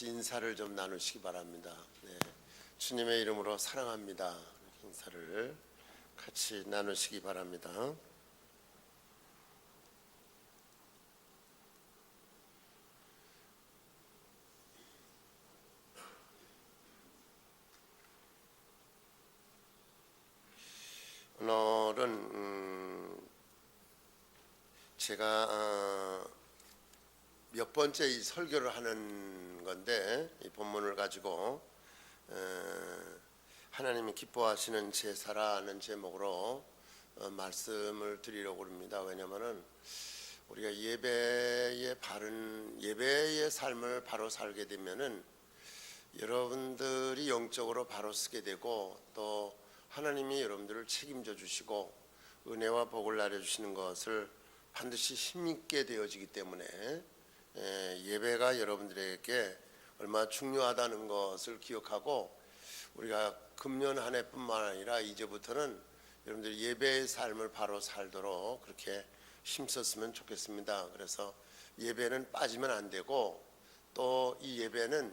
같이 인사를 좀 나누시기 바랍니다. 네, 주님의 이름으로 사랑합니다. 인사를 같이 나누시기 바랍니다. 오늘은 제가 몇 번째 이 설교를 하는 건데, 이 본문을 가지고 하나님이 기뻐하시는 제사라는 제목으로 말씀을 드리려고 합니다. 왜냐하면 우리가 예배의 삶을 바로 살게 되면은 여러분들이 영적으로 바로 쓰게 되고, 또 하나님이 여러분들을 책임져 주시고 은혜와 복을 나눠주시는 것을 반드시 힘있게 되어지기 때문에 예배가 여러분들에게 얼마나 중요하다는 것을 기억하고, 우리가 금년 한 해뿐만 아니라 이제부터는 여러분들이 예배의 삶을 바로 살도록 그렇게 힘썼으면 좋겠습니다. 그래서 예배는 빠지면 안 되고, 또 이 예배는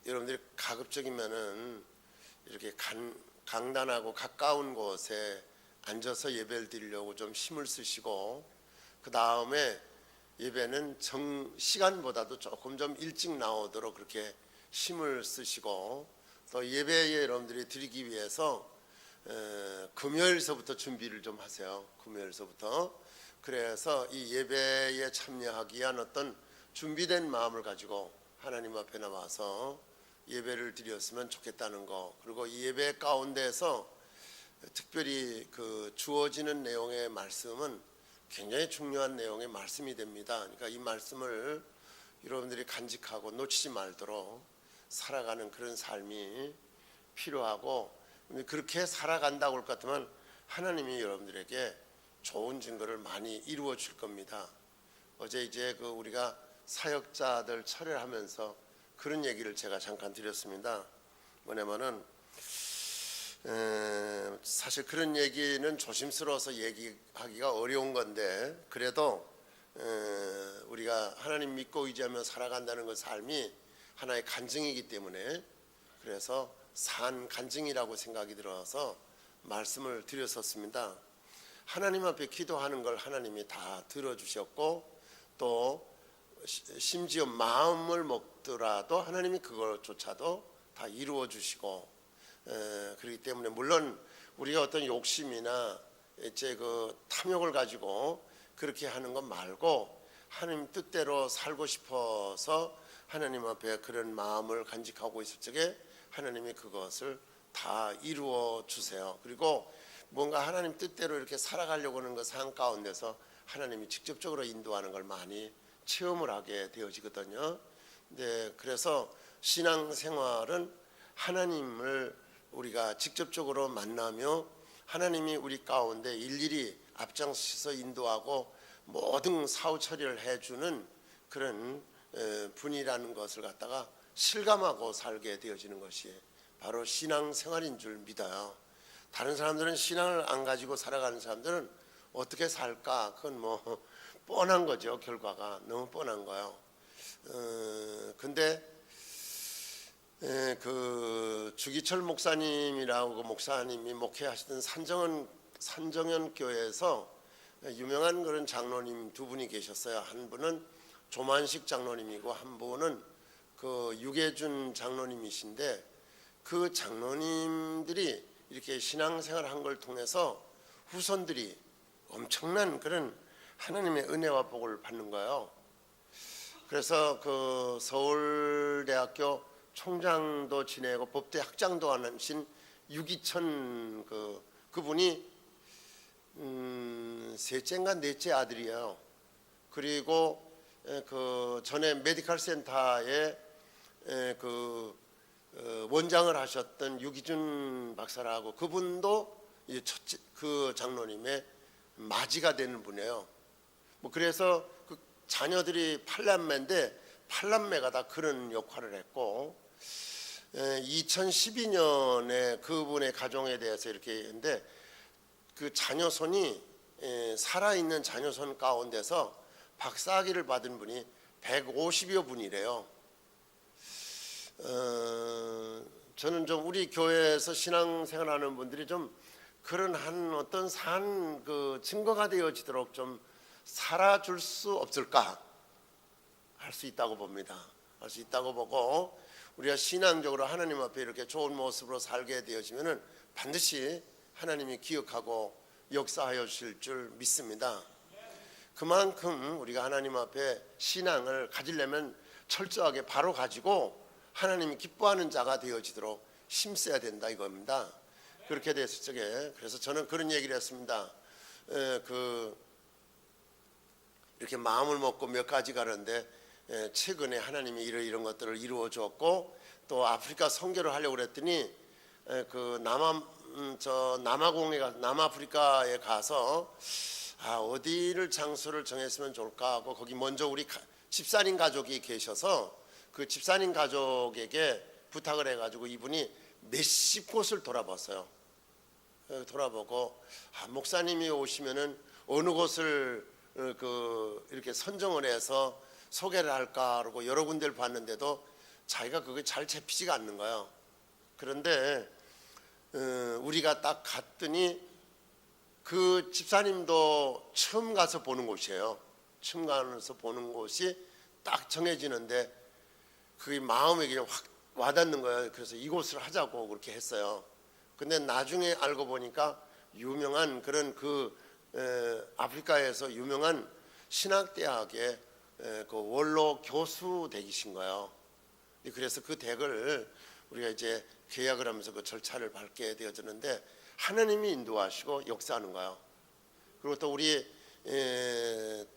여러분들이 가급적이면은 이렇게 강단하고 가까운 곳에 앉아서 예배를 드리려고 좀 힘을 쓰시고, 그 다음에 예배는 시간보다도 조금 좀 일찍 나오도록 그렇게 힘을 쓰시고, 또 예배에 여러분들이 드리기 위해서 금요일서부터 준비를 좀 하세요. 금요일서부터. 그래서 이 예배에 참여하기 위한 어떤 준비된 마음을 가지고 하나님 앞에 나와서 예배를 드렸으면 좋겠다는 거, 그리고 이 예배 가운데서 특별히 그 주어지는 내용의 말씀은 굉장히 중요한 내용의 말씀이 됩니다. 그러니까 이 말씀을 여러분들이 간직하고 놓치지 말도록 살아가는 그런 삶이 필요하고, 그렇게 살아간다고 할 것 같으면 하나님이 여러분들에게 좋은 증거를 많이 이루어 줄 겁니다. 어제 이제 우리가 사역자들 철회하면서 그런 얘기를 제가 잠깐 드렸습니다. 뭐냐면은 사실 그런 얘기는 조심스러워서 얘기하기가 어려운 건데, 그래도 우리가 하나님 믿고 의지하며 살아간다는 그 삶이 하나의 간증이기 때문에, 그래서 산 간증이라고 생각이 들어서 말씀을 드렸었습니다. 하나님 앞에 기도하는 걸 하나님이 다 들어주셨고, 또 심지어 마음을 먹더라도 하나님이 그것조차도 다 이루어 주시고, 그렇기 때문에 물론 우리가 어떤 욕심이나 이제 그 탐욕을 가지고 그렇게 하는 것 말고, 하나님 뜻대로 살고 싶어서 하나님 앞에 그런 마음을 간직하고 있을 적에 하나님이 그것을 다 이루어 주세요. 그리고 뭔가 하나님 뜻대로 이렇게 살아가려고 하는 그 상 가운데서 하나님이 직접적으로 인도하는 걸 많이 체험을 하게 되어지거든요. 네, 그래서 신앙생활은 하나님을 우리가 직접적으로 만나며 하나님이 우리 가운데 일일이 앞장서서 인도하고 모든 사후 처리를 해주는 그런 분이라는 것을 갖다가 실감하고 살게 되어지는 것이 바로 신앙생활인 줄 믿어요. 다른 사람들은 신앙을 안 가지고 살아가는 사람들은 어떻게 살까? 그건 뭐 뻔한 거죠. 결과가 너무 뻔한 거예요. 근데 그 주기철 목사님이라고 목사님이 목회하시던 산정현 교회에서 유명한 그런 장로님 두 분이 계셨어요. 한 분은 조만식 장로님이고, 한 분은 그 유계준 장로님이신데, 그 장로님들이 이렇게 신앙생활 한 걸 통해서 후손들이 엄청난 그런 하나님의 은혜와 복을 받는 거예요. 그래서 그 서울대학교 총장도 지내고 법대 학장도 하신 유기천 그분이 셋째인가 넷째 아들이에요. 그리고 그 전에 메디컬 센터에 원장을 하셨던 유기준 박사라고, 그분도 첫째 그 장로님의 맞이가 되는 분이에요. 뭐 그래서 그 자녀들이 8남매인데 8남매가 다 그런 역할을 했고, 2012년에 그분의 가정에 대해서 이렇게 했는데, 그 자녀손이 살아있는 자녀손 가운데서 박사학위를 받은 분이 150여 분이래요. 저는 좀 우리 교회에서 신앙생활하는 분들이 좀 그런 한 어떤 산 그 증거가 되어지도록 좀 살아줄 수 없을까? 할 수 있다고 봅니다. 할 수 있다고 보고 우리가 신앙적으로 하나님 앞에 이렇게 좋은 모습으로 살게 되어지면은 반드시 하나님이 기억하고 역사하여 주실 줄 믿습니다. 그만큼 우리가 하나님 앞에 신앙을 가지려면 철저하게 바로 가지고 하나님이 기뻐하는 자가 되어지도록 힘써야 된다 이겁니다. 그렇게 됐을 적에 그래서 저는 그런 얘기를 했습니다. 이렇게 마음을 먹고 몇 가지 가는데 최근에 하나님이 이런 것들을 이루어 주었고 또 아프리카 선교를 하려고 그랬더니 남아프리카에 가서 어디를 장소를 정했으면 좋을까 하고 거기 먼저 우리 집사님 가족이 계셔서 그 집사님 가족에게 부탁을 해가지고 이분이 몇십 곳을 돌아봤어요. 돌아보고 목사님이 오시면은 어느 곳을 이렇게 선정을 해서 소개를 할까 하고 여러 군데를 봤는데도 자기가 그게 잘 잡히지가 않는 거예요. 그런데 우리가 딱 갔더니 그 집사님도 처음 가서 보는 곳이에요. 처음 가서 보는 곳이 딱 정해지는데 그게 마음에 그냥 확 와닿는 거예요. 그래서 이곳을 하자고 그렇게 했어요. 근데 나중에 알고 보니까 유명한 그런 아프리카에서 유명한 신학대학의 그 원로 교수 되신 거예요. 그래서 그 댁을 우리가 이제 계약을 하면서 그 절차를 밟게 되어졌는데 하나님이 인도하시고 역사하는 거예요. 그리고 또 우리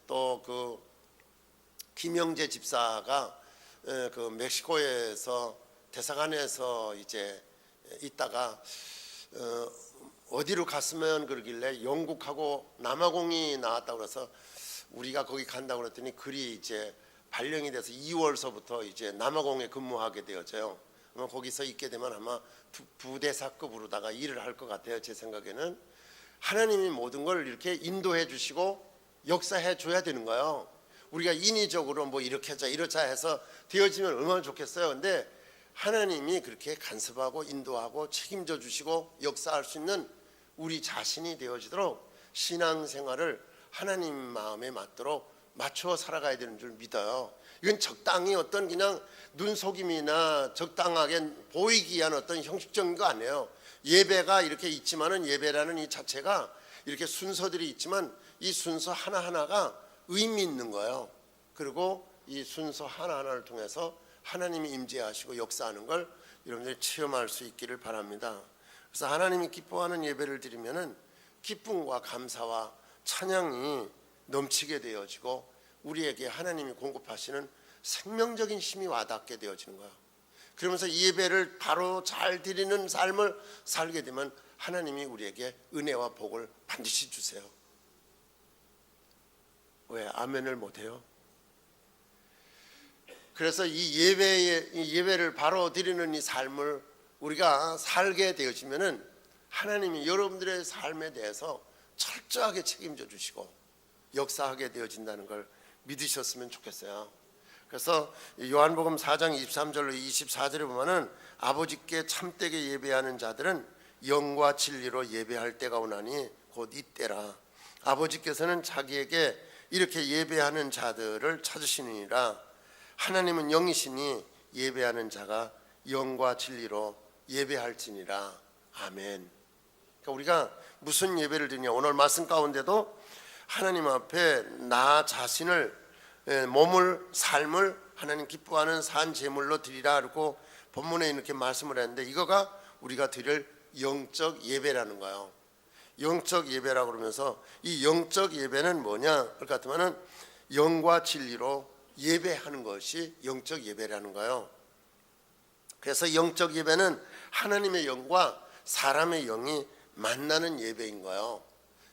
또 그 김영재 집사가 그 멕시코에서 대사관에서 이제 있다가 어디로 갔으면 그러길래 영국하고 남아공이 나왔다고 그래서 우리가 거기 간다고 그랬더니 글이 이제 발령이 돼서 2월서부터 이제 남아공에 근무하게 되어져요. 아마 거기서 있게 되면 아마 부대사급으로다가 일을 할 것 같아요. 제 생각에는 하나님이 모든 걸 이렇게 인도해 주시고 역사해 줘야 되는 거예요. 우리가 인위적으로 뭐 이렇게 하자 이러자 해서 되어지면 얼마나 좋겠어요. 근데 하나님이 그렇게 간섭하고 인도하고 책임져 주시고 역사할 수 있는 우리 자신이 되어지도록 신앙생활을 하나님 마음에 맞도록 맞춰 살아가야 되는 줄 믿어요. 이건 적당히 어떤 그냥 눈속임이나 적당하게 보이기 위한 어떤 형식적인 거 아니에요. 예배가 이렇게 있지만은 예배라는 이 자체가 이렇게 순서들이 있지만 이 순서 하나하나가 의미 있는 거예요. 그리고 이 순서 하나하나를 통해서 하나님이 임재하시고 역사하는 걸 여러분들이 체험할 수 있기를 바랍니다. 그래서 하나님이 기뻐하는 예배를 드리면은 기쁨과 감사와 찬양이 넘치게 되어지고 우리에게 하나님이 공급하시는 생명적인 힘이 와닿게 되어지는 거예요. 그러면서 이 예배를 바로 잘 드리는 삶을 살게 되면 하나님이 우리에게 은혜와 복을 반드시 주세요. 왜 아멘을 못해요? 그래서 이 예배를 바로 드리는 이 삶을 우리가 살게 되어지면은 하나님이 여러분들의 삶에 대해서 철저하게 책임져 주시고 역사하게 되어진다는 걸 믿으셨으면 좋겠어요. 그래서 요한복음 4장 23절로 24절에 보면은 아버지께 참되게 예배하는 자들은 영과 진리로 예배할 때가 오나니 곧 이때라. 아버지께서는 자기에게 이렇게 예배하는 자들을 찾으시느니라. 하나님은 영이시니 예배하는 자가 영과 진리로 예배할지니라. 아멘. 그러니까 우리가 무슨 예배를 드리냐, 오늘 말씀 가운데도 하나님 앞에 나 자신을 몸을 삶을 하나님 기뻐하는 산 제물로 드리라 그러고 본문에 이렇게 말씀을 했는데 이거가 우리가 드릴 영적 예배라는 거예요. 영적 예배라고 그러면서 이 영적 예배는 뭐냐? 그럴 것 같으면은 영과 진리로 예배하는 것이 영적 예배라는 거예요. 그래서 영적 예배는 하나님의 영과 사람의 영이 만나는 예배인 거예요.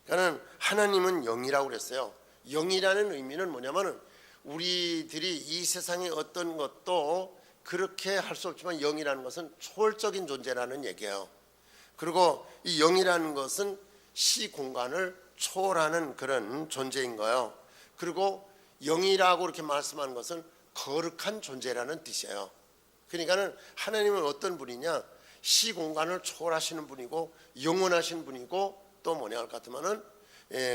그러니까 하나님은 영이라고 그랬어요. 영이라는 의미는 뭐냐면은 우리들이 이 세상의 어떤 것도 그렇게 할 수 없지만 영이라는 것은 초월적인 존재라는 얘기예요. 그리고 이 영이라는 것은 시 공간을 초월하는 그런 존재인 거예요. 그리고 영이라고 이렇게 말씀하는 것은 거룩한 존재라는 뜻이에요. 그러니까는 하나님은 어떤 분이냐, 시공간을 초월하시는 분이고 영원하신 분이고 또 뭐냐 할 것 같으면은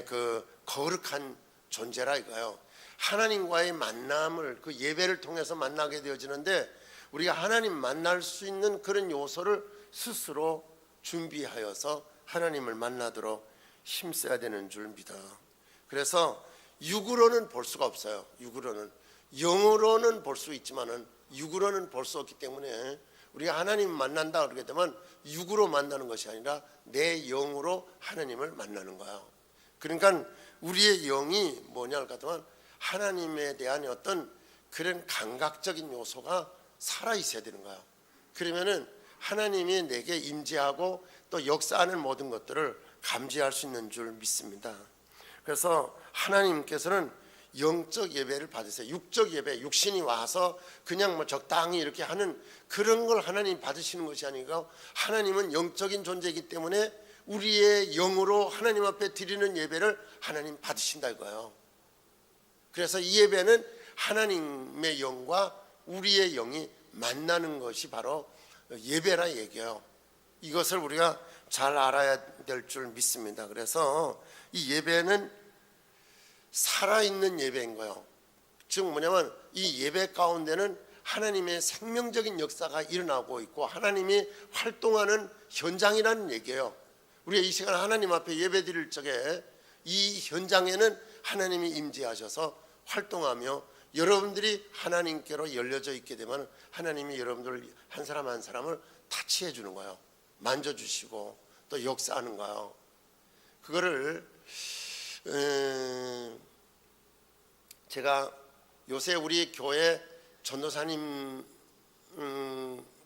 그 거룩한 존재라 이거예요. 하나님과의 만남을 그 예배를 통해서 만나게 되어지는데 우리가 하나님 만날 수 있는 그런 요소를 스스로 준비하여서 하나님을 만나도록 힘써야 되는 줄 믿어. 그래서 육으로는 볼 수가 없어요. 육으로는, 영으로는 볼 수 있지만은 육으로는 볼 수 없기 때문에 우리가 하나님 만난다 그러게 되면 육으로 만나는 것이 아니라 내 영으로 하나님을 만나는 거예요. 그러니까 우리의 영이 뭐냐 할 것 같으면 하나님에 대한 어떤 그런 감각적인 요소가 살아 있어야 되는 거예요. 그러면은 하나님이 내게 임재하고 또 역사하는 모든 것들을 감지할 수 있는 줄 믿습니다. 그래서 하나님께서는 영적 예배를 받으세요. 육적 예배, 육신이 와서 그냥 뭐 적당히 이렇게 하는 그런 걸 하나님 받으시는 것이 아니고 하나님은 영적인 존재이기 때문에 우리의 영으로 하나님 앞에 드리는 예배를 하나님 받으신다 이거예요. 그래서 이 예배는 하나님의 영과 우리의 영이 만나는 것이 바로 예배라 얘기해요. 이것을 우리가 잘 알아야 될 줄 믿습니다. 그래서 이 예배는 살아있는 예배인 거예요. 즉 뭐냐면 이 예배 가운데는 하나님의 생명적인 역사가 일어나고 있고 하나님이 활동하는 현장이라는 얘기예요. 우리가 이 시간 하나님 앞에 예배 드릴 적에 이 현장에는 하나님이 임재하셔서 활동하며 여러분들이 하나님께로 열려져 있게 되면 하나님이 여러분들 한 사람 한 사람을 타치해 주는 거예요. 만져주시고 또 역사하는 거예요. 그거를 제가 요새 우리 교회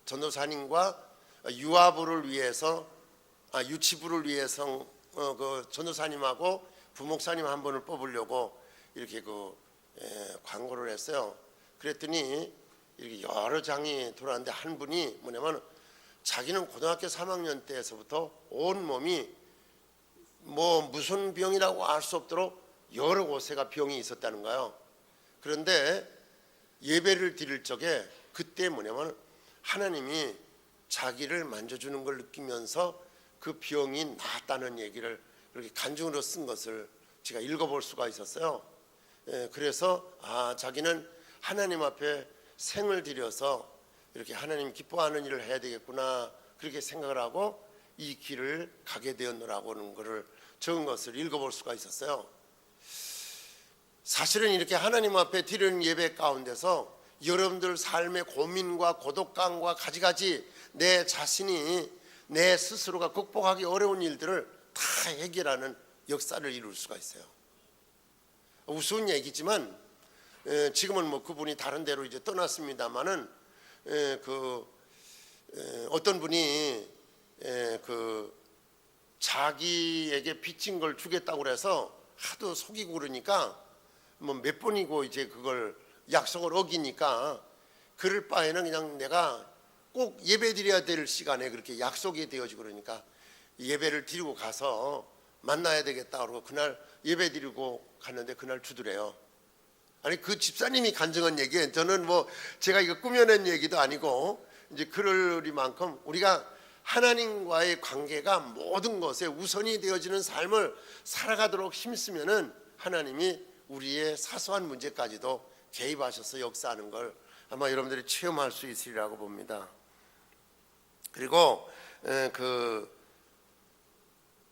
전도사님과 유아부를 위해서 유치부를 위해서 그 전도사님하고 부목사님 한 분을 뽑으려고 이렇게 광고를 했어요. 그랬더니 이렇게 여러 장이 들어왔는데 한 분이 뭐냐면 자기는 고등학교 3학년 때에서부터 온 몸이 뭐 무슨 병이라고 알 수 없도록 여러 곳에가 병이 있었다는 거예요. 그런데 예배를 드릴 적에 그때 뭐냐면 하나님이 자기를 만져주는 걸 느끼면서 그 병이 나았다는 얘기를 이렇게 간증으로 쓴 것을 제가 읽어볼 수가 있었어요. 그래서 자기는 하나님 앞에 생을 들여서 이렇게 하나님 기뻐하는 일을 해야 되겠구나 그렇게 생각을 하고 이 길을 가게 되었노라고 하는 것을 적은 것을 읽어볼 수가 있었어요. 사실은 이렇게 하나님 앞에 드리는 예배 가운데서 여러분들 삶의 고민과 고독감과 가지가지 내 자신이 내 스스로가 극복하기 어려운 일들을 다 해결하는 역사를 이룰 수가 있어요. 우스운 얘기지만 지금은 뭐 그분이 다른 데로 이제 떠났습니다만은 어떤 분이 자기에게 빚진 걸 주겠다고 그래서 하도 속이고 그러니까 뭐 몇 번이고 이제 그걸 약속을 어기니까 그럴 바에는 그냥 내가 꼭 예배 드려야 될 시간에 그렇게 약속이 되어지고 그러니까 예배를 드리고 가서 만나야 되겠다 그러고 그날 예배 드리고 갔는데 그날 주더래요. 아니 그 집사님이 간증한 얘기예요. 저는 뭐 제가 이거 꾸며낸 얘기도 아니고 이제 그러리만큼 우리가 하나님과의 관계가 모든 것에 우선이 되어지는 삶을 살아가도록 힘쓰면은 하나님이 우리의 사소한 문제까지도 개입하셔서 역사하는 걸 아마 여러분들이 체험할 수 있으리라고 봅니다. 그리고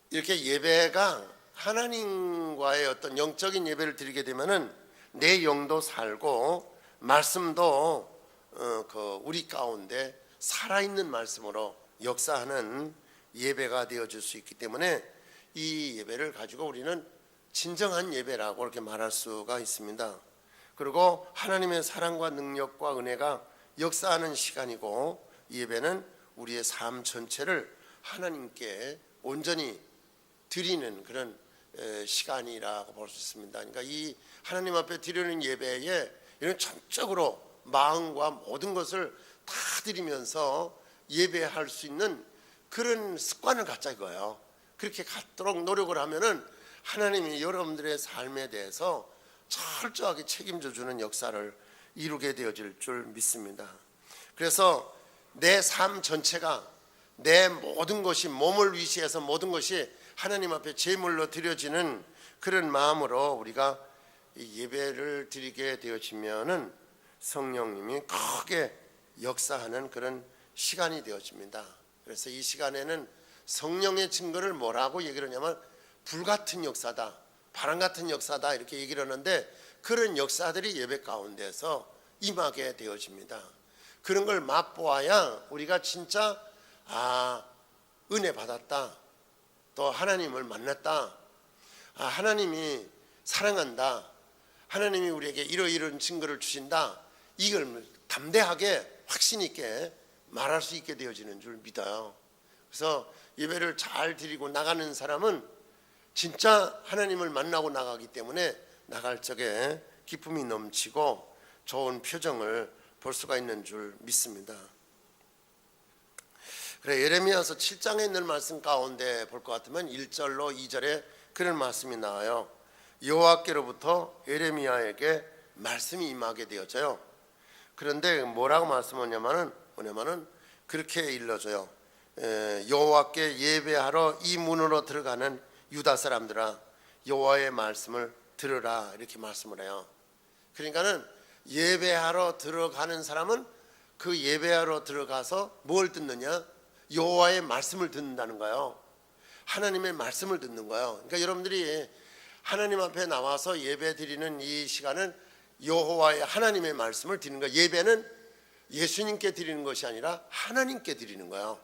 이렇게 예배가 하나님과의 어떤 영적인 예배를 드리게 되면은 내 영도 살고 말씀도 우리 가운데 살아있는 말씀으로 역사하는 예배가 되어줄 수 있기 때문에 이 예배를 가지고 우리는 진정한 예배라고 이렇게 말할 수가 있습니다. 그리고 하나님의 사랑과 능력과 은혜가 역사하는 시간이고 이 예배는 우리의 삶 전체를 하나님께 온전히 드리는 그런 시간이라고 볼 수 있습니다. 그러니까 이 하나님 앞에 드리는 예배에 이런 전적으로 마음과 모든 것을 다 드리면서 예배할 수 있는 그런 습관을 갖자 이거예요. 그렇게 갖도록 노력을 하면은 하나님이 여러분들의 삶에 대해서 철저하게 책임져 주는 역사를 이루게 되어질 줄 믿습니다. 그래서 내 삶 전체가, 내 모든 것이, 몸을 위시해서 모든 것이 하나님 앞에 제물로 드려지는 그런 마음으로 우리가 예배를 드리게 되어지면은 성령님이 크게 역사하는 그런 시간이 되어집니다. 그래서 이 시간에는 성령의 증거를 뭐라고 얘기를 하냐면 불같은 역사다, 바람 같은 역사다, 이렇게 얘기를 하는데, 그런 역사들이 예배 가운데서 임하게 되어집니다. 그런 걸 맛보아야 우리가 진짜 은혜 받았다, 또 하나님을 만났다, 하나님이 사랑한다, 하나님이 우리에게 이러이러한 증거를 주신다, 이걸 담대하게 확신 있게 말할 수 있게 되어지는 줄 믿어요. 그래서 예배를 잘 드리고 나가는 사람은 진짜 하나님을 만나고 나가기 때문에 나갈 적에 기쁨이 넘치고 좋은 표정을 볼 수가 있는 줄 믿습니다. 그래, 예레미야서 7장에 있는 말씀 가운데 볼 것 같으면 1절로 2절에 그런 말씀이 나와요. 여호와께로부터 예레미야에게 말씀이 임하게 되어져요. 그런데 뭐라고 말씀하냐면은 그렇게 일러줘요. 여호와께 예배하러 이 문으로 들어가는 유다 사람들아, 여호와의 말씀을 들으라, 이렇게 말씀을 해요. 그러니까는 예배하러 들어가는 사람은 그 예배하러 들어가서 뭘 듣느냐? 여호와의 말씀을 듣는다는 거예요. 하나님의 말씀을 듣는 거예요. 그러니까 여러분들이 하나님 앞에 나와서 예배 드리는 이 시간은 여호와의 하나님의 말씀을 드리는 거예요. 예배는 예수님께 드리는 것이 아니라 하나님께 드리는 거예요.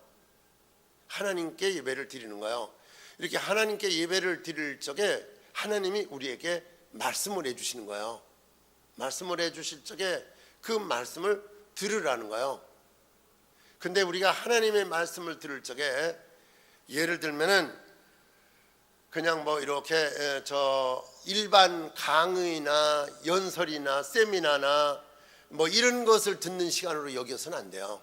하나님께 예배를 드리는 거예요. 이렇게 하나님께 예배를 드릴 적에 하나님이 우리에게 말씀을 해주시는 거예요. 말씀을 해주실 적에 그 말씀을 들으라는 거예요. 근데 우리가 하나님의 말씀을 들을 적에 예를 들면은 그냥 뭐 이렇게 일반 강의나 연설이나 세미나나 뭐 이런 것을 듣는 시간으로 여겨서는 안 돼요.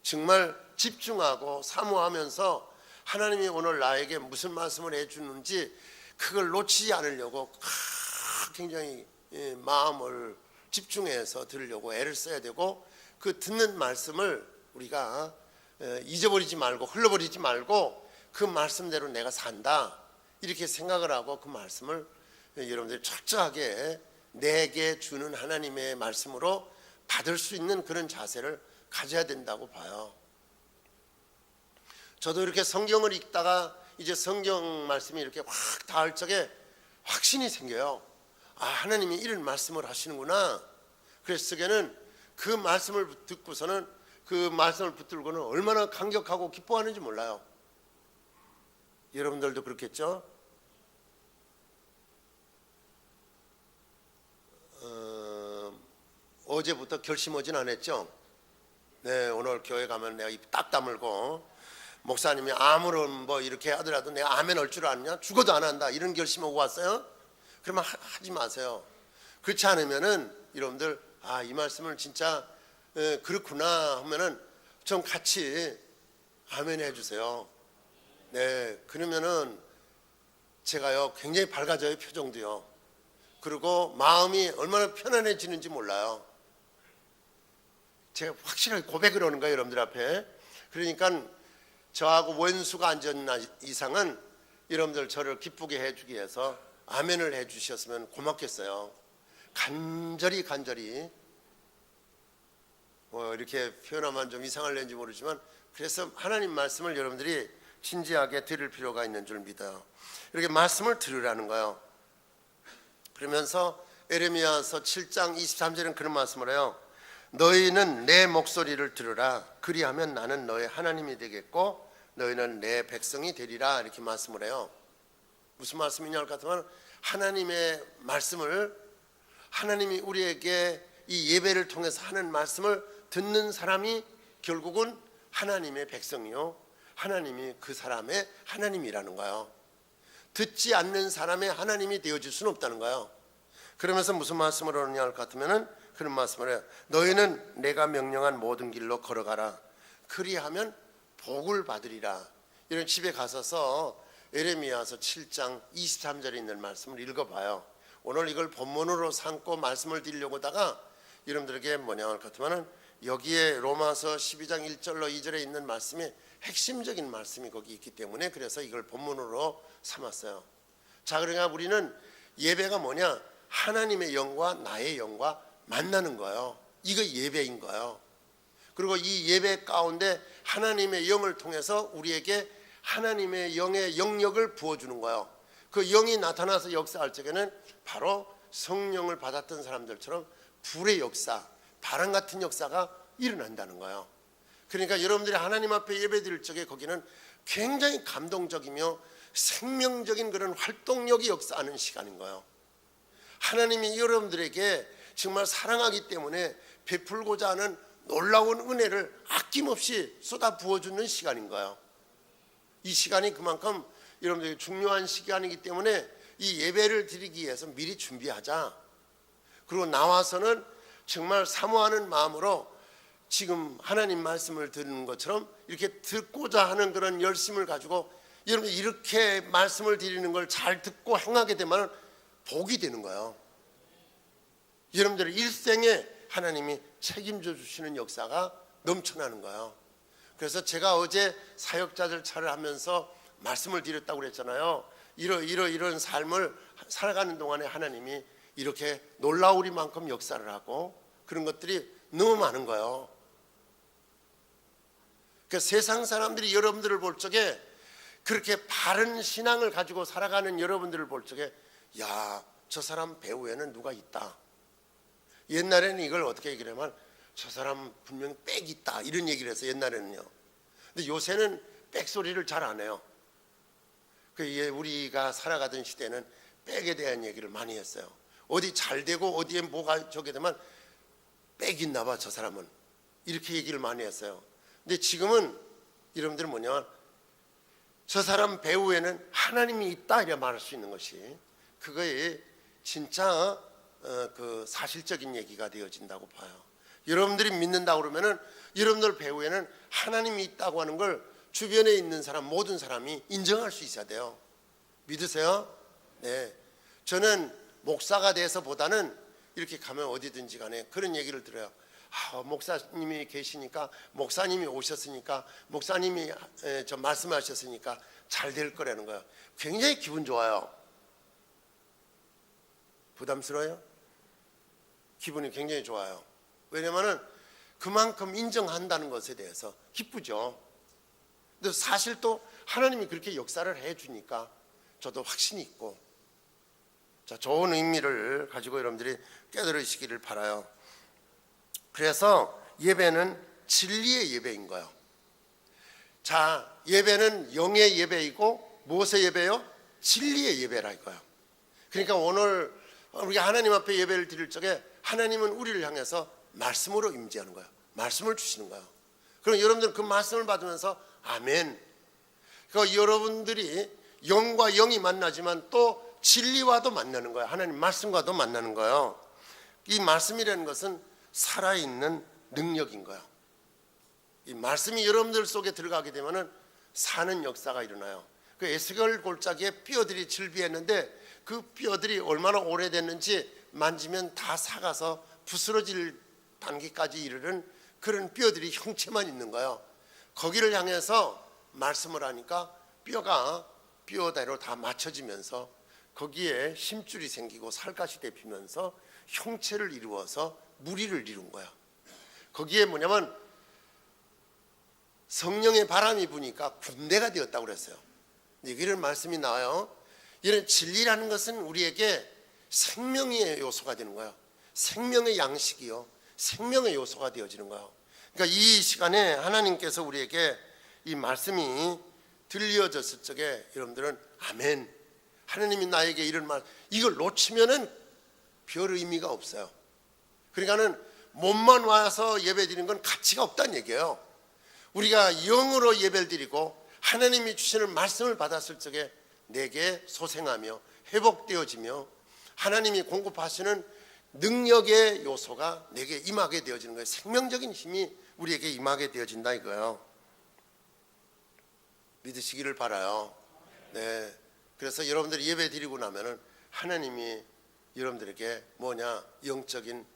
정말 집중하고 사모하면서 하나님이 오늘 나에게 무슨 말씀을 해주는지 그걸 놓치지 않으려고 굉장히 마음을 집중해서 들으려고 애를 써야 되고, 그 듣는 말씀을 우리가 잊어버리지 말고 흘러버리지 말고 그 말씀대로 내가 산다, 이렇게 생각을 하고 그 말씀을 여러분들이 철저하게 내게 주는 하나님의 말씀으로 받을 수 있는 그런 자세를 가져야 된다고 봐요. 저도 이렇게 성경을 읽다가 이제 성경 말씀이 이렇게 확 닿을 적에 확신이 생겨요. 하나님이 이런 말씀을 하시는구나. 그래서 저게는 그 말씀을 듣고서는 그 말씀을 붙들고는 얼마나 감격하고 기뻐하는지 몰라요. 여러분들도 그렇겠죠? 어제부터 결심하진 않았죠? 네, 오늘 교회 가면 내가 입 딱 다물고, 목사님이 아무런 뭐 이렇게 하더라도 내가 아멘 할 줄 아느냐? 죽어도 안 한다, 이런 결심하고 왔어요? 그러면 하지 마세요. 그렇지 않으면은 여러분들 이 말씀을 진짜 그렇구나 하면은 좀 같이 아멘 해주세요. 네, 그러면은 제가요 굉장히 밝아져요, 표정도요. 그리고 마음이 얼마나 편안해지는지 몰라요. 제가 확실하게 고백을 하는 거예요, 여러분들 앞에. 그러니까 저하고 원수가 앉은 이상은 여러분들 저를 기쁘게 해주기 위해서 아멘을 해주셨으면 고맙겠어요. 간절히 이렇게 표현하면 좀 이상할는지 모르지만, 그래서 하나님 말씀을 여러분들이 진지하게 들을 필요가 있는 줄 믿어요. 이렇게 말씀을 들으라는 거예요. 그러면서 예레미야서 7장 23절은 그런 말씀을 해요. 너희는 내 목소리를 들으라. 그리하면 나는 너의 하나님이 되겠고 너희는 내 백성이 되리라, 이렇게 말씀을 해요. 무슨 말씀이냐 할 것 같으면, 하나님의 말씀을, 하나님이 우리에게 이 예배를 통해서 하는 말씀을 듣는 사람이 결국은 하나님의 백성이요, 하나님이 그 사람의 하나님이라는 거예요. 듣지 않는 사람의 하나님이 되어질 수는 없다는 거예요. 그러면서 무슨 말씀을 하느냐 할 것 같으면 그런 말씀을 해요. 너희는 내가 명령한 모든 길로 걸어가라. 그리하면 복을 받으리라. 이런 집에 가서서 예레미야서 7장 23절에 있는 말씀을 읽어봐요. 오늘 이걸 본문으로 삼고 말씀을 드리려고 하다가 여러분들에게 뭐냐 할 것 같으면은 여기에 로마서 12장 1절로 2절에 있는 말씀이 핵심적인 말씀이 거기 있기 때문에 그래서 이걸 본문으로 삼았어요. 자, 그러니까 우리는 예배가 뭐냐? 하나님의 영과 나의 영과 만나는 거예요. 이거 예배인 거예요. 그리고 이 예배 가운데 하나님의 영을 통해서 우리에게 하나님의 영의 영역을 부어주는 거예요. 그 영이 나타나서 역사할 적에는 바로 성령을 받았던 사람들처럼 불의 역사, 바람 같은 역사가 일어난다는 거예요. 그러니까 여러분들이 하나님 앞에 예배드릴 적에 거기는 굉장히 감동적이며 생명적인 그런 활동력이 역사하는 시간인 거예요. 하나님이 여러분들에게 정말 사랑하기 때문에 베풀고자 하는 놀라운 은혜를 아낌없이 쏟아 부어주는 시간인 거예요. 이 시간이 그만큼 여러분들에게 중요한 시간이기 때문에 이 예배를 드리기 위해서 미리 준비하자. 그리고 나와서는 정말 사모하는 마음으로 지금 하나님 말씀을 듣는 것처럼 이렇게 듣고자 하는 그런 열심을 가지고 여러분 이렇게 말씀을 드리는 걸 잘 듣고 행하게 되면 복이 되는 거예요. 여러분들의 일생에 하나님이 책임져 주시는 역사가 넘쳐나는 거예요. 그래서 제가 어제 사역자들 차를 하면서 말씀을 드렸다고 그랬잖아요. 이런 삶을 살아가는 동안에 하나님이 이렇게 놀라우리만큼 역사를 하고 그런 것들이 너무 많은 거예요. 그러니까 세상 사람들이 여러분들을 볼 적에 그렇게 바른 신앙을 가지고 살아가는 여러분들을 볼 적에 야, 저 사람 배후에는 누가 있다. 옛날에는 이걸 어떻게 얘기를 하면 저 사람 분명히 빽이 있다 이런 얘기를 해서 옛날에는요. 근데 요새는 빽 소리를 잘 안 해요. 우리가 살아가던 시대는 빽에 대한 얘기를 많이 했어요. 어디 잘 되고 어디에 뭐가 저게 되면 빽 있나 봐 저 사람은 이렇게 얘기를 많이 했어요. 근데 지금은 여러분들은 뭐냐면 저 사람 배후에는 하나님이 있다 이래 말할 수 있는 것이 그거에 진짜 그 사실적인 얘기가 되어진다고 봐요. 여러분들이 믿는다고 그러면은 여러분들 배후에는 하나님이 있다고 하는 걸 주변에 있는 사람 모든 사람이 인정할 수 있어야 돼요. 믿으세요? 네. 저는 목사가 돼서보다는 이렇게 가면 어디든지 간에 그런 얘기를 들어요. 목사님이 계시니까 목사님이 오셨으니까 목사님이 저 말씀하셨으니까 잘 될 거라는 거예요. 굉장히 기분 좋아요. 부담스러워요? 기분이 굉장히 좋아요. 왜냐하면 그만큼 인정한다는 것에 대해서 기쁘죠. 근데 사실 또 하나님이 그렇게 역사를 해주니까 저도 확신이 있고 자, 좋은 의미를 가지고 여러분들이 깨달으시기를 바라요. 그래서 예배는 진리의 예배인 거예요. 자, 예배는 영의 예배이고 무엇의 예배요? 진리의 예배라 이거예요. 그러니까 오늘 우리가 하나님 앞에 예배를 드릴 적에 하나님은 우리를 향해서 말씀으로 임재하는 거예요. 말씀을 주시는 거예요. 그럼 여러분들은 그 말씀을 받으면서 아멘. 그러니까 여러분들이 영과 영이 만나지만 또 진리와도 만나는 거예요. 하나님 말씀과도 만나는 거예요. 이 말씀이라는 것은 살아있는 능력인 거예요. 이 말씀이 여러분들 속에 들어가게 되면은 사는 역사가 일어나요. 그 에스겔 골짜기에 뼈들이 즐비했는데 그 뼈들이 얼마나 오래됐는지 만지면 다 삭아서 부스러질 단계까지 이르는 그런 뼈들이 형체만 있는 거예요. 거기를 향해서 말씀을 하니까 뼈가 뼈대로 다 맞춰지면서 거기에 힘줄이 생기고 살갗이 데피면서 형체를 이루어서 무리를 이룬 거야. 거기에 뭐냐면 성령의 바람이 부니까 군대가 되었다고 그랬어요. 이런 말씀이 나와요. 이런 진리라는 것은 우리에게 생명의 요소가 되는 거예요. 생명의 양식이요, 생명의 요소가 되어지는 거예요. 그러니까 이 시간에 하나님께서 우리에게 이 말씀이 들려졌을 적에 여러분들은 아멘. 하나님이 나에게 이런 말, 이걸 놓치면은 별 의미가 없어요. 그러니까는 몸만 와서 예배드리는 건 가치가 없다는 얘기예요. 우리가 영으로 예배를 드리고 하나님이 주시는 말씀을 받았을 적에 내게 소생하며 회복되어지며 하나님이 공급하시는 능력의 요소가 내게 임하게 되어지는 거예요. 생명적인 힘이 우리에게 임하게 되어진다 이거예요. 믿으시기를 바라요. 네. 그래서 여러분들이 예배 드리고 나면은 하나님이 여러분들에게 뭐냐, 영적인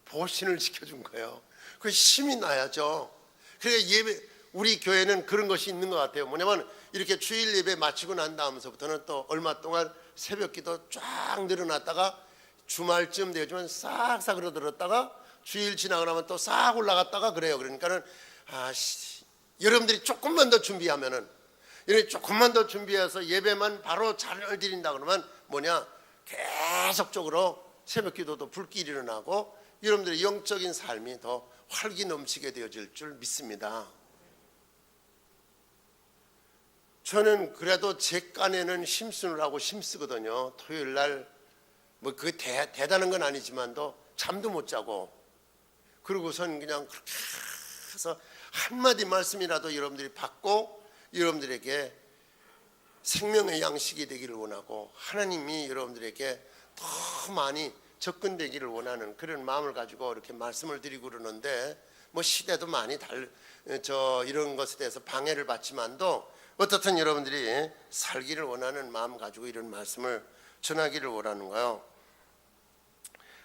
보신을 시켜준 거예요. 그 힘이 나야죠. 그러니까 예배, 우리 교회는 그런 것이 있는 것 같아요. 뭐냐면 이렇게 주일 예배 마치고 난 다음서부터는 또 얼마 동안 새벽기도 쫙 늘어났다가 주말쯤 되어지면 싹싹 들었다가 주일 지나고 나면 또 싹 올라갔다가 그래요. 그러니까는 여러분들이 조금만 더 준비하면은, 이렇게 조금만 더 준비해서 예배만 바로 잘 드린다 그러면 뭐냐, 계속적으로 새벽기도도 불길이 일어나고 여러분들의 영적인 삶이 더 활기 넘치게 되어질 줄 믿습니다. 저는 그래도 제 깐에는 힘쓰느라고 힘쓰거든요. 토요일 날 뭐 그 대단한 건 아니지만도 잠도 못 자고, 그러고선 그냥 그렇게 해서 한마디 말씀이라도 여러분들이 받고 여러분들에게 생명의 양식이 되기를 원하고 하나님이 여러분들에게 더 많이 접근되기를 원하는 그런 마음을 가지고 이렇게 말씀을 드리고 그러는데, 뭐 시대도 많이 이런 것에 대해서 방해를 받지만도 어떻든 여러분들이 살기를 원하는 마음 가지고 이런 말씀을 전하기를 원하는 거예요.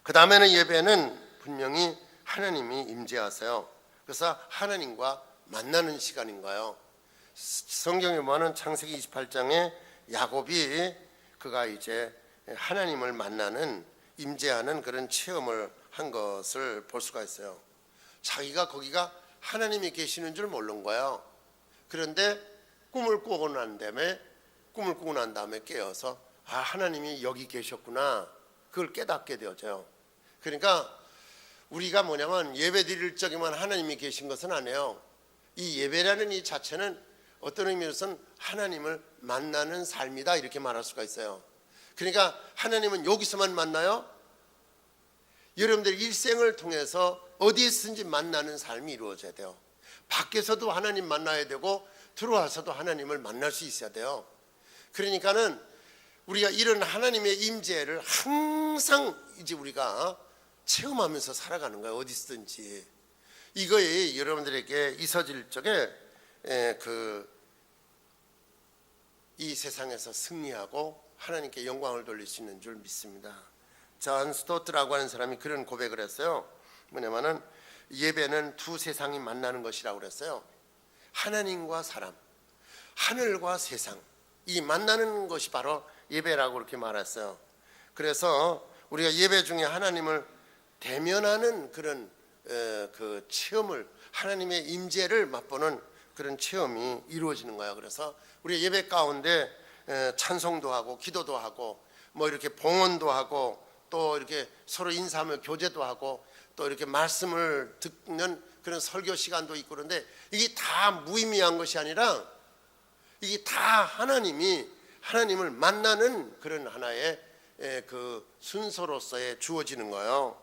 그 다음에는 예배는 분명히 하나님이 임재하세요. 그래서 하나님과 만나는 시간인 거예요. 성경에 보면 창세기 28장에 야곱이 그가 이제 하나님을 만나는, 임재하는 그런 체험을 한 것을 볼 수가 있어요. 자기가 거기가 하나님이 계시는 줄 모르는 거예요. 그런데 꿈을 꾸고 난 다음에 깨어서 하나님이 여기 계셨구나, 그걸 깨닫게 되어져요. 그러니까 우리가 뭐냐면 예배 드릴 적에만 하나님이 계신 것은 아니에요. 이 예배라는 이 자체는 어떤 의미로서는 하나님을 만나는 삶이다, 이렇게 말할 수가 있어요. 그러니까 하나님은 여기서만 만나요? 여러분들 일생을 통해서 어디에서든지 만나는 삶이 이루어져야 돼요. 밖에서도 하나님 만나야 되고 들어와서도 하나님을 만날 수 있어야 돼요. 그러니까는 우리가 이런 하나님의 임재를 항상 이제 우리가 체험하면서 살아가는 거예요. 어디서든지. 이거에 여러분들에게 있어질 적에 이 세상에서 승리하고 하나님께 영광을 돌릴 수 있는 줄 믿습니다. 존 스토트라고 하는 사람이 그런 고백을 했어요. 뭐냐면은 예배는 두 세상이 만나는 것이라고 그랬어요. 하나님과 사람, 하늘과 세상, 이 만나는 것이 바로 예배라고 그렇게 말했어요. 그래서 우리가 예배 중에 하나님을 대면하는 그런 그 체험을, 하나님의 임재를 맛보는 그런 체험이 이루어지는 거예요. 그래서 우리 예배 가운데 찬송도 하고 기도도 하고 뭐 이렇게 봉헌도 하고 또 이렇게 서로 인사하며 교제도 하고 또 이렇게 말씀을 듣는 그런 설교 시간도 있고, 그런데 이게 다 무의미한 것이 아니라 이게 다 하나님을 만나는 그런 하나의 그 순서로서의 주어지는 거예요.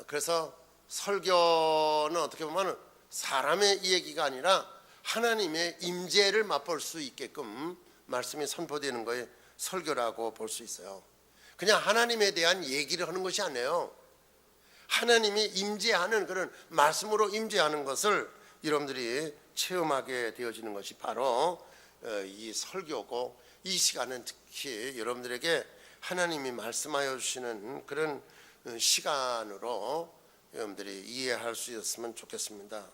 그래서 설교는 어떻게 보면 사람의 얘기가 아니라 하나님의 임재를 맛볼 수 있게끔 말씀이 선포되는 거에 설교라고 볼 수 있어요. 그냥 하나님에 대한 얘기를 하는 것이 아니에요. 하나님이 임재하는, 그런 말씀으로 임재하는 것을 여러분들이 체험하게 되어지는 것이 바로 이 설교고, 이 시간은 특히 여러분들에게 하나님이 말씀하여 주시는 그런 시간으로 여러분들이 이해할 수 있었으면 좋겠습니다.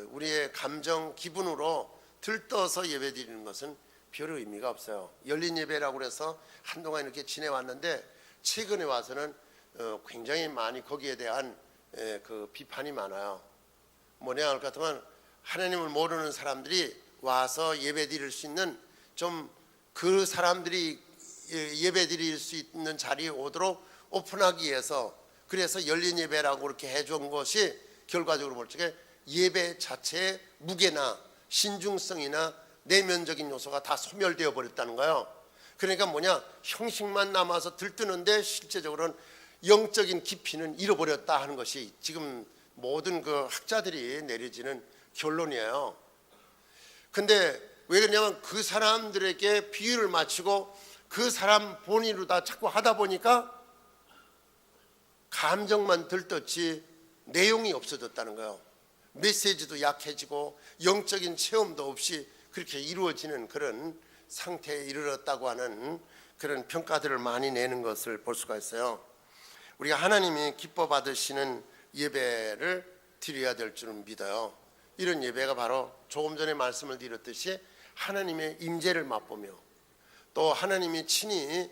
우리의 감정, 기분으로 들떠서 예배 드리는 것은 별 의미가 없어요. 열린 예배라고 해서 한동안 이렇게 지내왔는데 최근에 와서는 굉장히 많이 거기에 대한 그 비판이 많아요. 뭐냐 할 것 같으면 하나님을 모르는 사람들이 와서 예배 드릴 수 있는, 좀 그 사람들이 예배 드릴 수 있는 자리에 오도록 오픈하기 위해서, 그래서 열린 예배라고 그렇게 해준 것이 결과적으로 볼 적에 예배 자체의 무게나 신중성이나 내면적인 요소가 다 소멸되어 버렸다는 거예요. 그러니까 뭐냐, 형식만 남아서 들뜨는데 실제적으로는 영적인 깊이는 잃어버렸다 하는 것이 지금 모든 그 학자들이 내려지는 결론이에요. 근데 왜 그러냐면 그 사람들에게 비유를 맞추고 그 사람 본의로 다 자꾸 하다 보니까 감정만 들떴지 내용이 없어졌다는 거예요. 메시지도 약해지고 영적인 체험도 없이 그렇게 이루어지는 그런 상태에 이르렀다고 하는 그런 평가들을 많이 내는 것을 볼 수가 있어요. 우리가 하나님이 기뻐 받으시는 예배를 드려야 될 줄은 믿어요. 이런 예배가 바로 조금 전에 말씀을 드렸듯이 하나님의 임재를 맛보며 또 하나님이 친히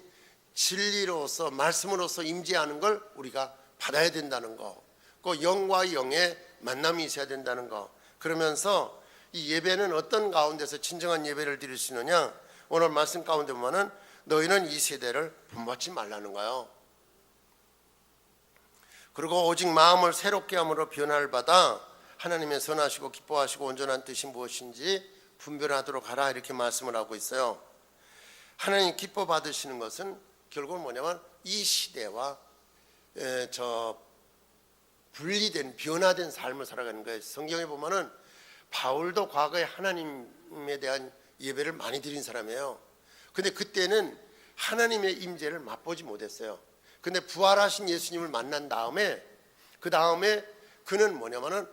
진리로서 말씀으로서 임재하는 걸 우리가 받아야 된다는 거, 그 영과 영의 만남이 있어야 된다는 거. 그러면서 이 예배는 어떤 가운데서 진정한 예배를 드릴 수 있느냐, 오늘 말씀 가운데 보면은 너희는 이 세대를 본받지 말라는 거예요. 그리고 오직 마음을 새롭게 함으로 변화를 받아 하나님의 선하시고 기뻐하시고 온전한 뜻이 무엇인지 분별하도록 하라, 이렇게 말씀을 하고 있어요. 하나님 기뻐 받으시는 것은 결국은 뭐냐면 이 시대와 분리된 변화된 삶을 살아가는 거예요. 성경에 보면은 바울도 과거에 하나님에 대한 예배를 많이 드린 사람이에요. 근데 그때는 하나님의 임재를 맛보지 못했어요. 근데 부활하신 예수님을 만난 다음에 그 다음에 그는 뭐냐면은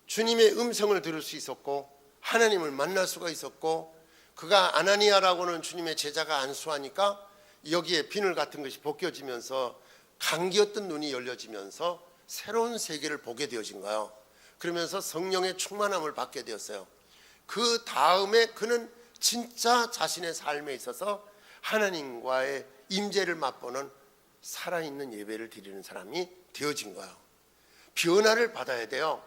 주님의 음성을 들을 수 있었고 하나님을 만날 수가 있었고, 그가 아나니아라고는 주님의 제자가 안수하니까 여기에 비늘 같은 것이 벗겨지면서 감기였던 눈이 열려지면서 새로운 세계를 보게 되어진 거예요. 그러면서 성령의 충만함을 받게 되었어요. 그 다음에 그는 진짜 자신의 삶에 있어서 하나님과의 임재를 맛보는 살아있는 예배를 드리는 사람이 되어진 거예요. 변화를 받아야 돼요.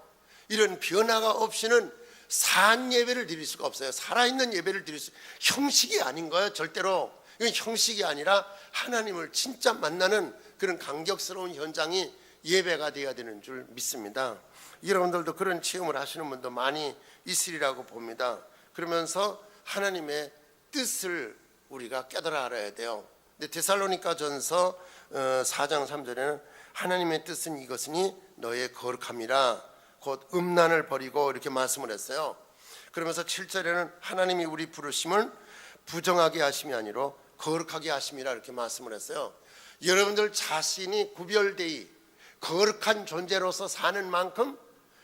이런 변화가 없이는 산 예배를 드릴 수가 없어요. 살아있는 예배를 드릴 수, 형식이 아닌 거예요. 절대로 이건 형식이 아니라 하나님을 진짜 만나는 그런 감격스러운 현장이 예배가 되어야 되는 줄 믿습니다. 여러분들도 그런 체험을 하시는 분도 많이 있으리라고 봅니다. 그러면서 하나님의 뜻을 우리가 깨달아 알아야 돼요. 근데 데살로니가 전서 4장 3절에는 하나님의 뜻은 이것이니 너의 거룩함이라, 곧 음란을 버리고, 이렇게 말씀을 했어요. 그러면서 7절에는 하나님이 우리 부르심을 부정하게 하심이 아니라 거룩하게 하심이라, 이렇게 말씀을 했어요. 여러분들 자신이 구별되이 거룩한 존재로서 사는 만큼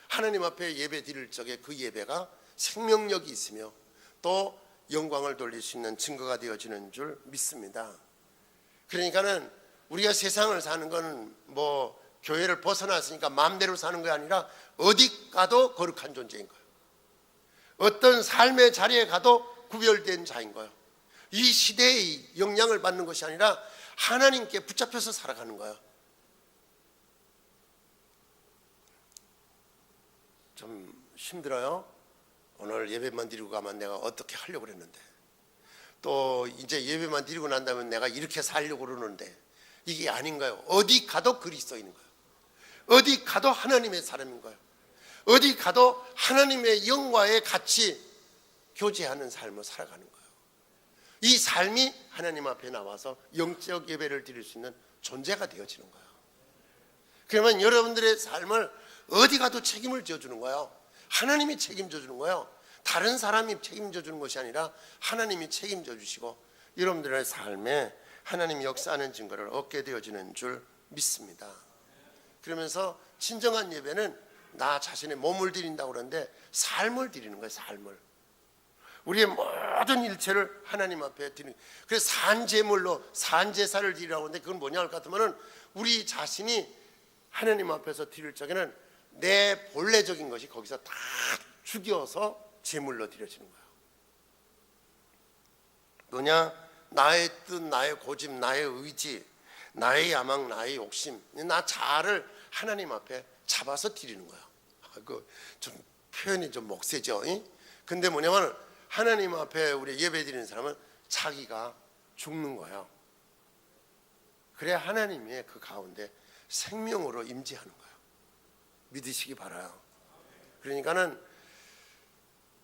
하나님 앞에 예배 드릴 적에 그 예배가 생명력이 있으며 또 영광을 돌릴 수 있는 증거가 되어지는 줄 믿습니다. 그러니까는 우리가 세상을 사는 건 뭐 교회를 벗어났으니까 마음대로 사는 게 아니라 어디 가도 거룩한 존재인 거예요. 어떤 삶의 자리에 가도 구별된 자인 거예요. 이 시대의 영향을 받는 것이 아니라 하나님께 붙잡혀서 살아가는 거예요. 좀 힘들어요. 오늘 예배만 드리고 가면 내가 어떻게 하려고 그랬는데, 또 이제 예배만 드리고 난 다음에 내가 이렇게 살려고 그러는데, 이게 아닌 거예요. 어디 가도 그리스도인인 거예요. 어디 가도 하나님의 사람인 거예요. 어디 가도 하나님의 영과의 같이 교제하는 삶을 살아가는 거예요. 이 삶이 하나님 앞에 나와서 영적 예배를 드릴 수 있는 존재가 되어지는 거예요. 그러면 여러분들의 삶을 어디 가도 책임을 져주는 거예요. 하나님이 책임져 주는 거예요. 다른 사람이 책임져 주는 것이 아니라 하나님이 책임져 주시고 여러분들의 삶에 하나님이 역사하는 증거를 얻게 되어지는 줄 믿습니다. 그러면서 진정한 예배는 나 자신의 몸을 드린다고 그러는데 삶을 드리는 거예요. 삶을. 우리의 모든 일체를 하나님 앞에 드리는. 그래서 산제물로 산제사를 드리라고 하는데 그건 뭐냐 할 것 같으면 우리 자신이 하나님 앞에서 드릴 적에는 내 본래적인 것이 거기서 다 죽여서 제물로 드려지는 거예요. 뭐냐? 나의 뜻, 나의 고집, 나의 의지, 나의 야망, 나의 욕심, 나 자아를 하나님 앞에 잡아서 드리는 거예요. 좀 표현이 좀 목세죠. 근데 뭐냐면 하나님 앞에 우리 예배 드리는 사람은 자기가 죽는 거예요. 그래야 하나님이 그 가운데 생명으로 임재하는 거예요. 믿으시기 바라요. 그러니까는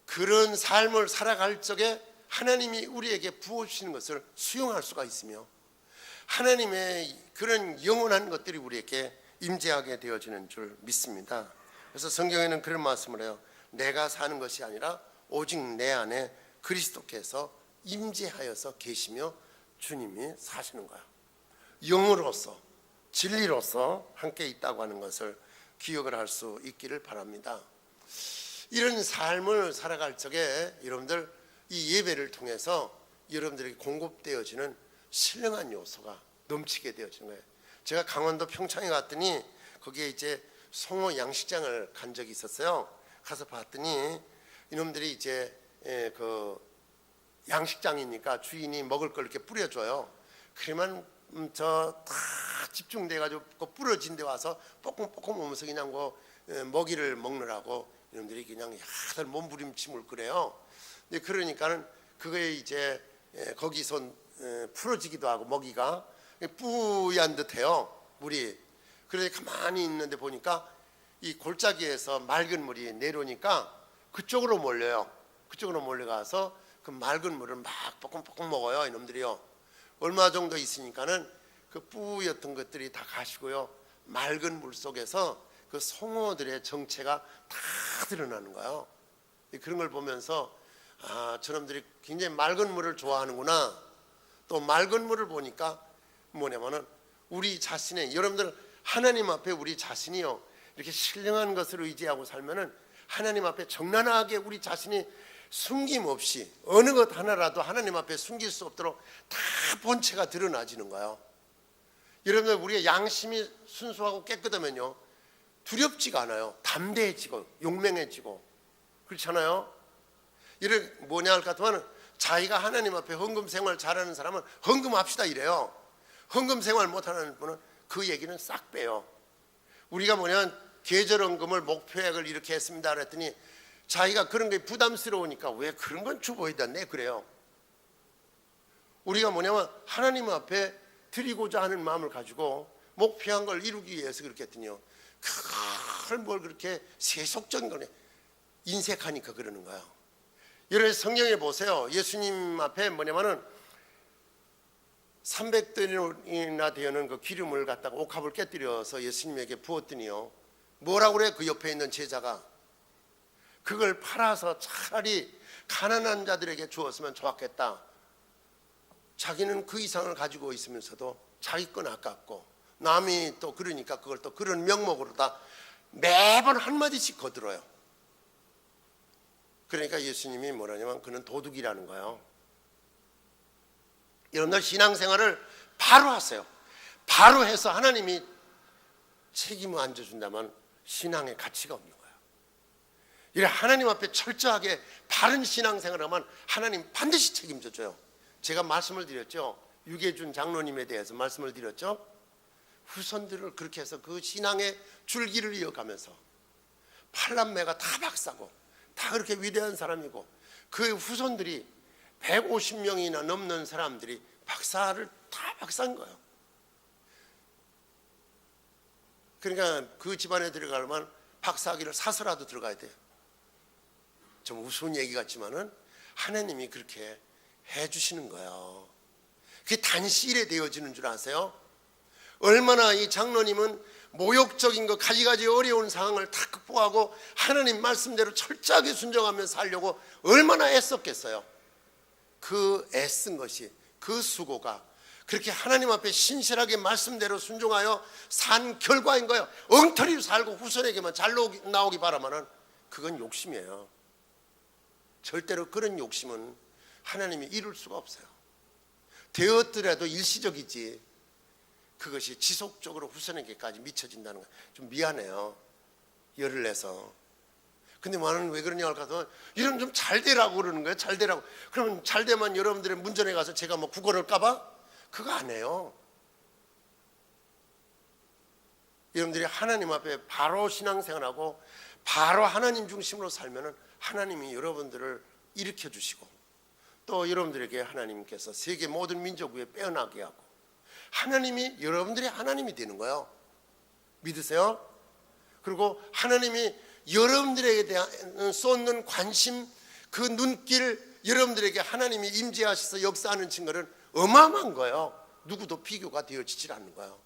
그런 삶을 살아갈 적에 하나님이 우리에게 부어주시는 것을 수용할 수가 있으며 하나님의 그런 영원한 것들이 우리에게 임재하게 되어지는 줄 믿습니다. 그래서 성경에는 그런 말씀을 해요. 내가 사는 것이 아니라 오직 내 안에 그리스도께서 임재하여서 계시며 주님이 사시는 거예요. 영으로서 진리로서 함께 있다고 하는 것을 기억을 할 수 있기를 바랍니다. 이런 삶을 살아갈 적에 여러분들 이 예배를 통해서 여러분들에게 공급되어지는 신령한 요소가 넘치게 되어지는 거예요. 제가 강원도 평창에 갔더니 거기에 이제 송어 양식장을 간 적이 있었어요. 가서 봤더니 이놈들이 이제 그 양식장이니까 주인이 먹을 걸 이렇게 뿌려줘요. 그러면 저 다 집중돼 가지고 그 부러진 데 와서 뽀끔뽀끔 오면서 그냥 먹이를 먹느라고 이놈들이 그냥 야들 몸부림침을 그래요. 근데 그러니까는 그거에 이제 거기서 풀어지기도 하고 먹이가 뿌얀 듯해요, 물이. 그래서 가만히 있는데 보니까 이 골짜기에서 맑은 물이 내려오니까 그쪽으로 몰려요. 그쪽으로 몰려가서 그 맑은 물을 막 뽀끔뽀끔 먹어요, 이놈들이요. 얼마 정도 있으니까는 그 뿌였던 것들이 다 가시고요, 맑은 물 속에서 그 송어들의 정체가 다 드러나는 거예요. 그런 걸 보면서 저놈들이 굉장히 맑은 물을 좋아하는구나. 또 맑은 물을 보니까 뭐냐면은 우리 자신의, 여러분들 하나님 앞에 우리 자신이요 이렇게 신령한 것을 의지하고 살면은 하나님 앞에 정난하게 우리 자신이 숨김없이 어느 것 하나라도 하나님 앞에 숨길 수 없도록 다 본체가 드러나지는 거예요. 여러분들 우리가 양심이 순수하고 깨끗하면요 두렵지가 않아요. 담대해지고 용맹해지고 그렇잖아요. 이를 뭐냐 할 것 같으면 자기가 하나님 앞에 헌금 생활 잘하는 사람은 헌금합시다 이래요. 헌금 생활 못하는 분은 그 얘기는 싹 빼요. 우리가 뭐냐면 계절헌금을 목표액을 이렇게 했습니다 그랬더니 자기가 그런 게 부담스러우니까 왜 그런 건 주보에다 내 그래요. 우리가 뭐냐면 하나님 앞에 드리고자 하는 마음을 가지고 목표한 걸 이루기 위해서 그렇게 했더니요 그걸 뭘 그렇게 세속적인 거네 인색하니까 그러는 거예요. 여러분 성경에 보세요. 예수님 앞에 뭐냐면은 300대나 되는 그 기름을 갖다가 옥합을 깨뜨려서 예수님에게 부었더니요 뭐라고 그래? 그 옆에 있는 제자가 그걸 팔아서 차라리 가난한 자들에게 주었으면 좋았겠다. 자기는 그 이상을 가지고 있으면서도 자기 건 아깝고 남이 또 그러니까 그걸 또 그런 명목으로 다 매번 한마디씩 거들어요. 그러니까 예수님이 뭐라냐면 그는 도둑이라는 거예요. 여러분들 신앙생활을 바로 하세요. 바로 해서 하나님이 책임을 안 져준다면 신앙의 가치가 없는 거예요. 이래 하나님 앞에 철저하게 바른 신앙생활을 하면 하나님 반드시 책임져 줘요. 제가 말씀을 드렸죠. 유계준 장로님에 대해서 말씀을 드렸죠. 후손들을 그렇게 해서 그 신앙의 줄기를 이어가면서 팔남매가 다 박사고 다 그렇게 위대한 사람이고 그 후손들이 150명이나 넘는 사람들이 박사를 다 박사인 거예요. 그러니까 그 집안에 들어가려면 박사학위를 사서라도 들어가야 돼요. 좀 우스운 얘기 같지만은 하나님이 그렇게 해주시는 거예요. 그게 단시일에 되어지는 줄 아세요? 얼마나 이 장로님은 모욕적인 거 가지가지 어려운 상황을 다 극복하고 하나님 말씀대로 철저하게 순종하며 살려고 얼마나 애썼겠어요. 그 애쓴 것이 그 수고가 그렇게 하나님 앞에 신실하게 말씀대로 순종하여 산 결과인 거예요. 엉터리로 살고 후손에게만 잘 나오기 바라면은 그건 욕심이에요. 절대로 그런 욕심은 하나님이 이룰 수가 없어요. 되었더라도 일시적이지 그것이 지속적으로 후손에게까지 미쳐진다는 거 좀 미안해요. 열을 내서. 근데 나는 왜 그러냐 할까 하면 이러면 좀 잘 되라고 그러는 거예요. 잘 되라고. 그러면 잘 되면 여러분들의 문전에 가서 제가 뭐 구걸을 까봐? 그거 안 해요. 여러분들이 하나님 앞에 바로 신앙생활하고 바로 하나님 중심으로 살면은 하나님이 여러분들을 일으켜 주시고 또 여러분들에게 하나님께서 세계 모든 민족 위에 빼어나게 하고 하나님이 여러분들이 하나님이 되는 거예요. 믿으세요? 그리고 하나님이 여러분들에게 대한 쏟는 관심 그 눈길 여러분들에게 하나님이 임재하셔서 역사하는 증거는 어마어마한 거예요. 누구도 비교가 되어지질 않는 거예요.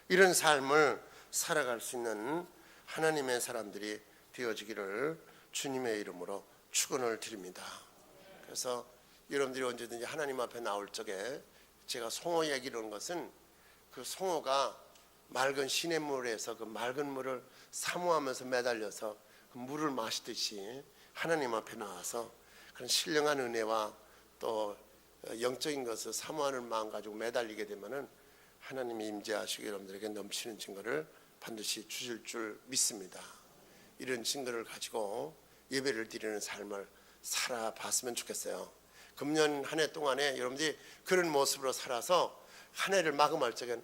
이런 삶을 살아갈 수 있는 하나님의 사람들이 되어지기를 주님의 이름으로 축원을 드립니다. 그래서 여러분들이 언제든지 하나님 앞에 나올 적에 제가 송어 얘기를 하는 것은 그 송어가 맑은 시냇물에서 그 맑은 물을 사모하면서 매달려서 그 물을 마시듯이 하나님 앞에 나와서 그런 신령한 은혜와 또 영적인 것을 사모하는 마음 가지고 매달리게 되면은 하나님이 임재하시고 여러분들에게 넘치는 증거를 반드시 주실 줄 믿습니다. 이런 증거를 가지고 예배를 드리는 삶을 살아봤으면 좋겠어요. 금년 한 해 동안에 여러분들이 그런 모습으로 살아서 한 해를 마감할 적엔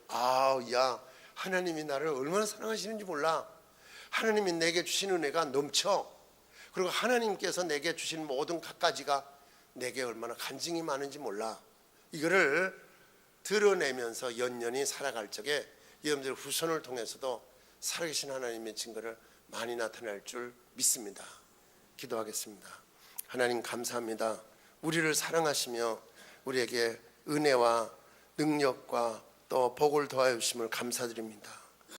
야 하나님이 나를 얼마나 사랑하시는지 몰라. 하나님이 내게 주신 은혜가 넘쳐. 그리고 하나님께서 내게 주신 모든 갖가지가 내게 얼마나 간증이 많은지 몰라. 이거를 드러내면서 연연히 살아갈 적에 여러분들 후손을 통해서도 살아계신 하나님의 증거를 많이 나타날 줄 믿습니다. 기도하겠습니다. 하나님 감사합니다. 우리를 사랑하시며 우리에게 은혜와 능력과 또 복을 더하여 주심을 감사드립니다.